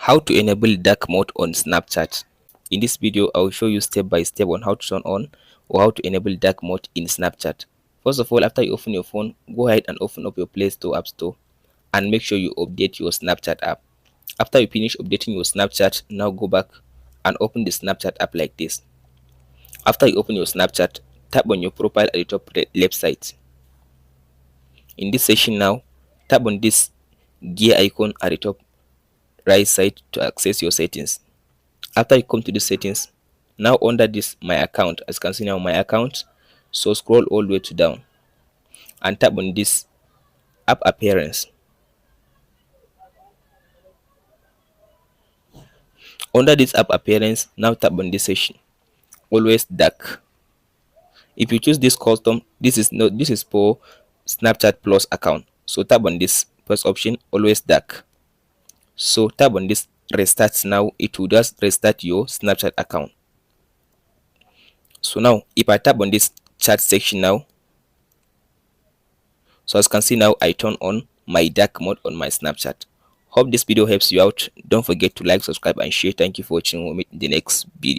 How to enable dark mode on Snapchat. In this video, I will show you step by step on how to turn on or how to enable dark mode in Snapchat. First of all, after you open your phone, go ahead and open up your Play Store App Store and make sure you update your Snapchat app. After you finish updating your Snapchat, now go back and open the Snapchat app like this. After you open your Snapchat, tap on your profile at the top left side. In this section now, tap on this gear icon at the top right side to access your settings. After you come to the settings, now under this my account, as you can see now my account, so scroll all the way to down and tap on this app appearance. Under this app appearance, now tap on this section, always dark. If you choose this custom, this is for Snapchat Plus account, so tap on this first option, always dark. So tap on this restart. Now it will just restart your Snapchat account. So now if I tap on this chat section now, so as you can see now I turn on my dark mode on my Snapchat. Hope this video helps you out. Don't forget to like, subscribe and share. Thank you for watching. We'll meet in the next video.